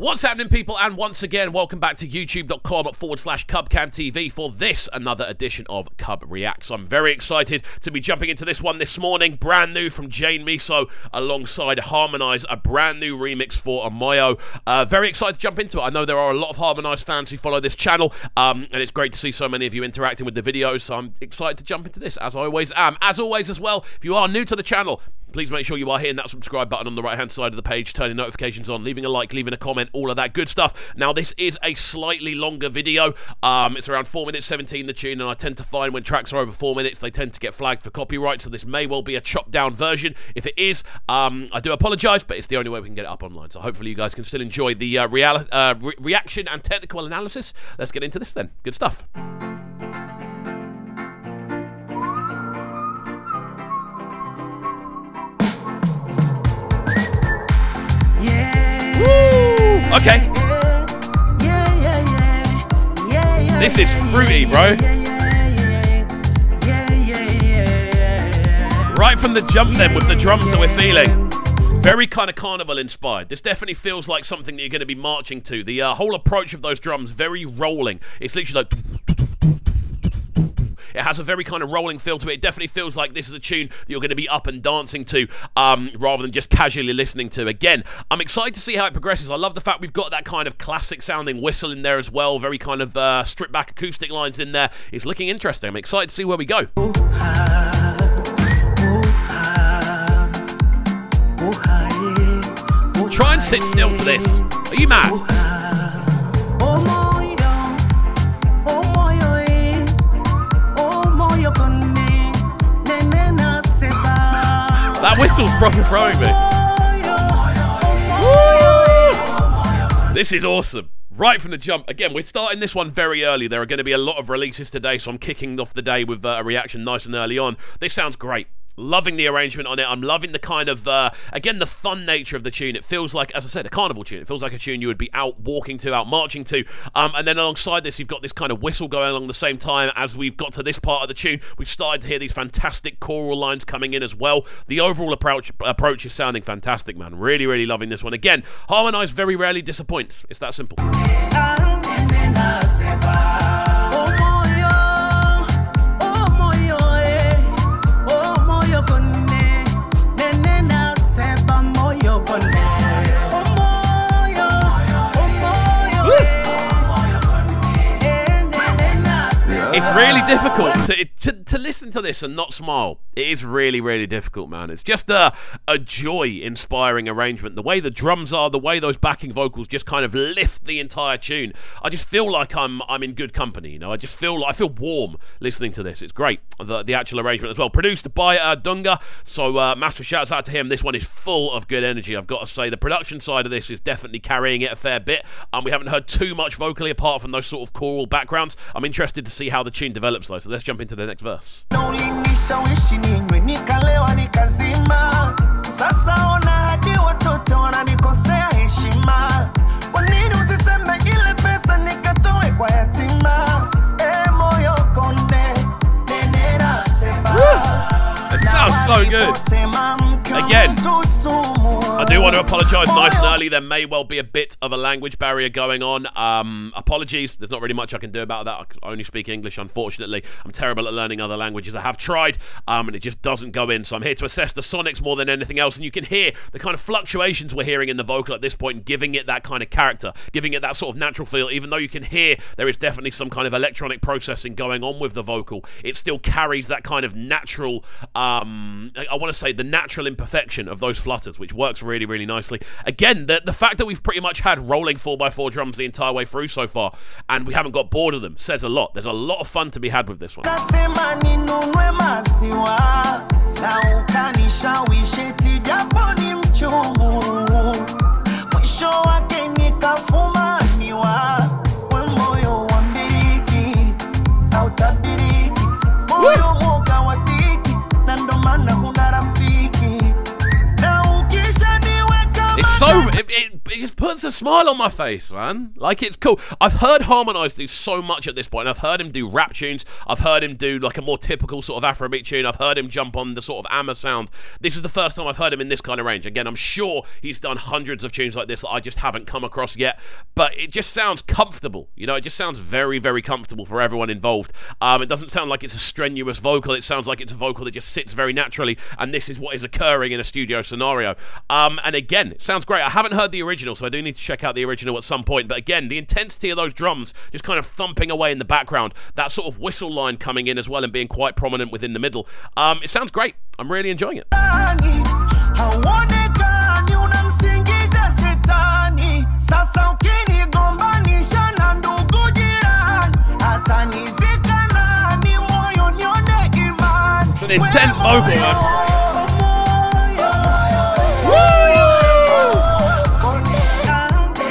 What's happening, people? And once again, welcome back to youtube.com/CubCamTV for this, another edition of CubReacts. I'm very excited to be jumping into this one this morning. Brand new from Jane Misso alongside Harmonize, a brand new remix for Omoyo. Very excited to jump into it. I know there are a lot of Harmonize fans who follow this channel, and it's great to see so many of you interacting with the videos, so I'm excited to jump into this, as I always am. As always as well, if you are new to the channel, please make sure you are hitting that subscribe button on the right-hand side of the page, turning notifications on, leaving a like, leaving a comment, all of that good stuff. Now, this is a slightly longer video. It's around 4 minutes 17, the tune, and I tend to find when tracks are over 4 minutes, they tend to get flagged for copyright, so this may well be a chopped-down version. If it is, I do apologise, but it's the only way we can get it up online, so hopefully you guys can still enjoy the reaction and technical analysis. Let's get into this then. Good stuff. Okay. This is fruity, bro. Right from the jump then with the drums that we're feeling. Very kind of carnival inspired. This definitely feels like something that you're going to be marching to. The whole approach of those drums, very rolling. It's literally like... It has a very kind of rolling feel to it. It definitely feels like this is a tune that you're going to be up and dancing to rather than just casually listening to. Again, I'm excited to see how it progresses. I love the fact we've got that kind of classic sounding whistle in there as well. Very kind of stripped back acoustic lines in there. It's looking interesting. I'm excited to see where we go. Try and sit still to this. Are you mad? That whistle's proper throwing me. Woo! This is awesome. Right from the jump. Again, we're starting this one very early. There are going to be a lot of releases today, so I'm kicking off the day with a reaction nice and early on. This sounds great. Loving the arrangement on it. I'm loving the kind of, again, the fun nature of the tune. It feels like, as I said, a carnival tune. It feels like a tune you would be out walking to, out marching to. And then alongside this, you've got this kind of whistle going along the same time as we've got to this part of the tune. We've started to hear these fantastic choral lines coming in as well. The overall approach is sounding fantastic, man. Really, really loving this one. Again, Harmonize very rarely disappoints. It's that simple. It's really difficult to listen to this and not smile. It is really, really difficult, man. It's just a joy-inspiring arrangement. The way the drums are, the way those backing vocals just kind of lift the entire tune. I just feel like I'm in good company, you know. I feel warm listening to this. It's great. The actual arrangement as well. Produced by Dunga, so massive shouts out to him. This one is full of good energy, I've got to say. The production side of this is definitely carrying it a fair bit. We haven't heard too much vocally apart from those sort of choral backgrounds. I'm interested to see how the tune develops though, so let's jump into the next verse. It sounds so good. Again, I do want to apologise nice and early. There may well be a bit of a language barrier going on. Apologies. There's not really much I can do about that. I only speak English, unfortunately. I'm terrible at learning other languages. I have tried, and it just doesn't go in. So I'm here to assess the sonics more than anything else. And you can hear the kind of fluctuations we're hearing in the vocal at this point, and giving it that kind of character, giving it that sort of natural feel. Even though you can hear there is definitely some kind of electronic processing going on with the vocal, it still carries that kind of natural, I want to say the natural imperfection of those flutters, which works really, really nicely. Again, the fact that we've pretty much had rolling 4x4 drums the entire way through so far, and we haven't got bored of them, says a lot. There's a lot of fun to be had with this one. It just puts a smile on my face, man. Like, it's cool. I've heard Harmonize do so much at this point. I've heard him do rap tunes. I've heard him do like a more typical sort of Afrobeat tune. I've heard him jump on the sort of Amma sound. This is the first time I've heard him in this kind of range. Again, I'm sure he's done hundreds of tunes like this that I just haven't come across yet, but it just sounds comfortable. You know, it just sounds very, very comfortable for everyone involved. It doesn't sound like it's a strenuous vocal. It sounds like it's a vocal that just sits very naturally, and this is what is occurring in a studio scenario. And again, it sounds great. I haven't heard the original, so I do need to check out the original at some point. But again, the intensity of those drums just kind of thumping away in the background, that sort of whistle line coming in as well and being quite prominent within the middle. It sounds great. I'm really enjoying it. It's an intense vocal, man.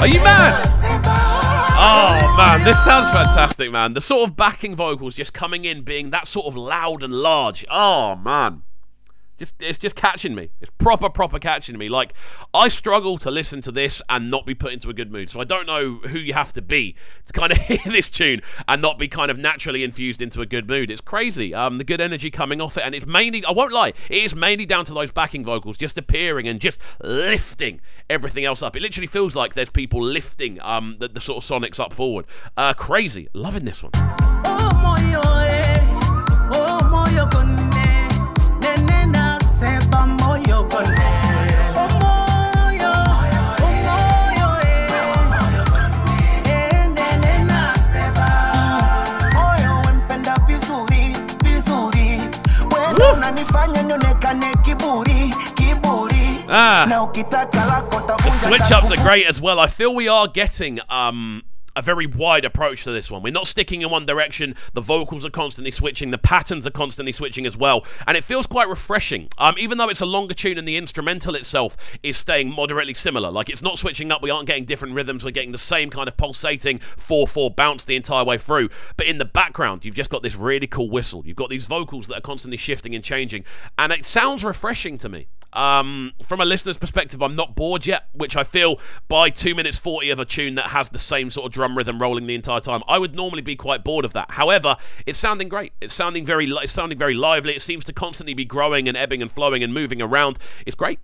Are you mad? Oh man, this sounds fantastic, man. The sort of backing vocals just coming in being that sort of loud and large. Oh man. It's just catching me. It's proper catching me. Like, I struggle to listen to this and not be put into a good mood. So I don't know who you have to be to kind of hear this tune and not be kind of naturally infused into a good mood. It's crazy. The good energy coming off it, and it's mainly, I won't lie, it is mainly down to those backing vocals just appearing and just lifting everything else up. It literally feels like there's people lifting the sort of sonics up forward. Crazy. Loving this one. The switch-ups are great as well. I feel we are getting a very wide approach to this one. We're not sticking in one direction. The vocals are constantly switching. The patterns are constantly switching as well. And it feels quite refreshing. Even though it's a longer tune and the instrumental itself is staying moderately similar. Like, it's not switching up. We aren't getting different rhythms. We're getting the same kind of pulsating 4/4 bounce the entire way through. But in the background, you've just got this really cool whistle. You've got these vocals that are constantly shifting and changing. And it sounds refreshing to me. From a listener's perspective, I'm not bored yet, which I feel by 2 minutes 40 of a tune that has the same sort of drum rhythm rolling the entire time, I would normally be quite bored of that. However, it's sounding great. It's sounding very lively. It seems to constantly be growing and ebbing and flowing and moving around. It's great.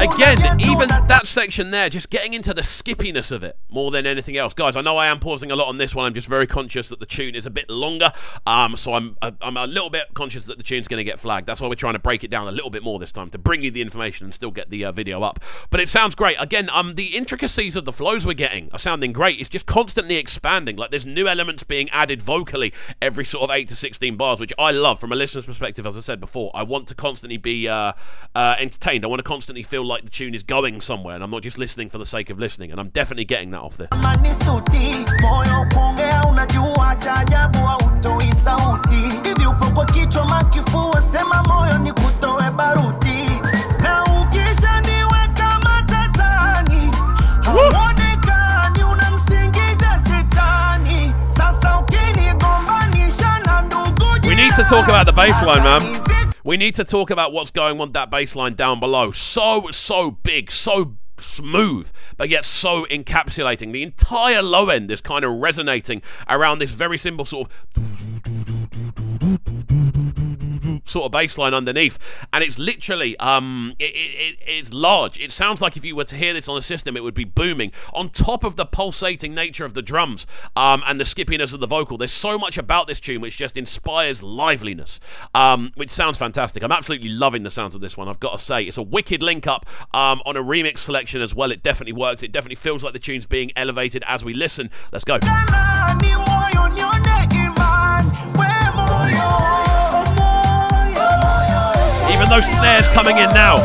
Again, even that section there, just getting into the skippiness of it more than anything else. Guys, I know I am pausing a lot on this one. I'm just very conscious that the tune is a bit longer, so I'm a little bit conscious that the tune's going to get flagged. That's why we're trying to break it down a little bit more this time to bring you the information and still get the video up. But it sounds great. Again, the intricacies of the flows we're getting are sounding great. It's just constantly expanding. Like, there's new elements being added vocally every sort of 8 to 16 bars, which I love from a listener's perspective. As I said before, I want to constantly be entertained. I want to constantly feel like the tune is going somewhere and I'm not just listening for the sake of listening, and I'm definitely getting that off there. We need to talk about the bass line, man. We need to talk about what's going on that bass line down below. So big, so smooth, but yet so encapsulating. The entire low end is kind of resonating around this very simple sort of bass line underneath, and it's literally it's large. It sounds like if you were to hear this on a system, it would be booming on top of the pulsating nature of the drums and the skippiness of the vocal. There's so much about this tune which just inspires liveliness, which sounds fantastic. I'm absolutely loving the sounds of this one, I've got to say. It's a wicked link up on a remix selection as well. It definitely works. It definitely feels like the tune's being elevated as we listen. Let's go. Even those snares coming in now.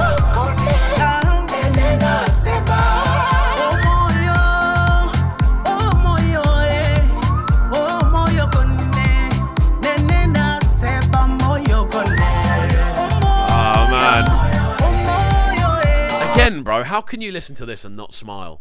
Again, bro, how can you listen to this and not smile?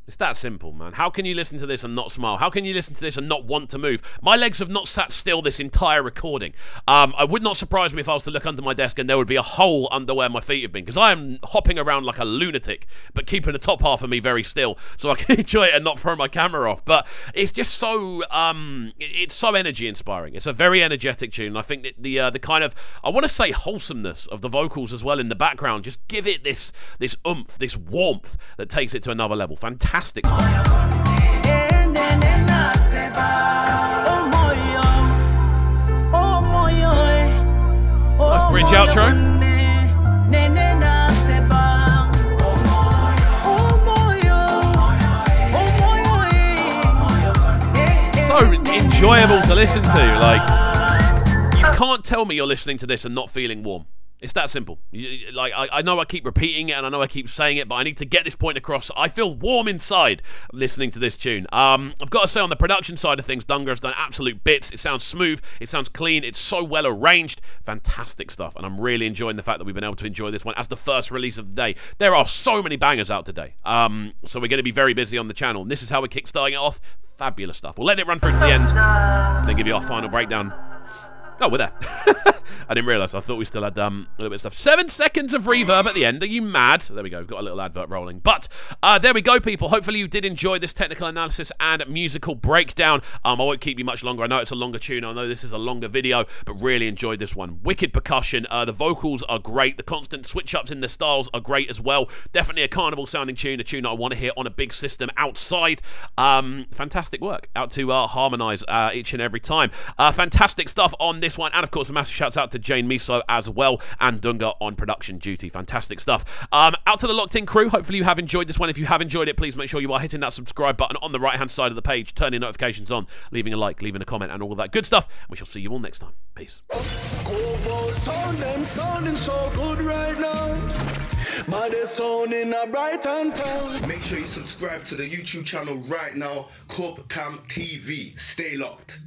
It's that simple, man. How can you listen to this and not smile? How can you listen to this and not want to move? My legs have not sat still this entire recording. I would not surprise me if I was to look under my desk and there would be a hole under where my feet have been, because I am hopping around like a lunatic, but keeping the top half of me very still so I can enjoy it and not throw my camera off. But it's just so, it's so energy inspiring. It's a very energetic tune. I think that the kind of, I want to say wholesomeness of the vocals as well in the background, just give it this oomph, this warmth that takes it to another level. Fantastic stuff. Nice bridge outro. So enjoyable to listen to. Like, you can't tell me you're listening to this and not feeling warm. It's that simple. Like, I know I keep repeating it and I know I keep saying it, but I need to get this point across. I feel warm inside listening to this tune. I've got to say, on the production side of things, Dunga has done absolute bits. It sounds smooth. It sounds clean. It's so well arranged. Fantastic stuff. And I'm really enjoying the fact that we've been able to enjoy this one as the first release of the day. There are so many bangers out today. So we're going to be very busy on the channel. And this is how we're kickstarting it off. Fabulous stuff. We'll let it run through to the end and then give you our final breakdown. Oh, we're there. I didn't realise. I thought we still had a little bit of stuff. 7 seconds of reverb at the end. Are you mad? There we go. We've got a little advert rolling. But there we go, people. Hopefully you did enjoy this technical analysis and musical breakdown. I won't keep you much longer. I know it's a longer tune. I know this is a longer video, but really enjoyed this one. Wicked percussion. The vocals are great. The constant switch-ups in the styles are great as well. Definitely a carnival-sounding tune. A tune that I want to hear on a big system outside. Fantastic work. Out to Harmonize each and every time. Fantastic stuff on this one, and of course a massive shout out to Jane Misso as well, and Dunga on production duty. Fantastic stuff. Out to the locked in crew, hopefully you have enjoyed this one. If you have enjoyed it, please make sure you are hitting that subscribe button on the right hand side of the page, turning notifications on, leaving a like, leaving a comment, and all that good stuff. We shall see you all next time. Peace. Sounding so good right now. Make sure you subscribe to the YouTube channel right now, CubCamTV. Stay locked.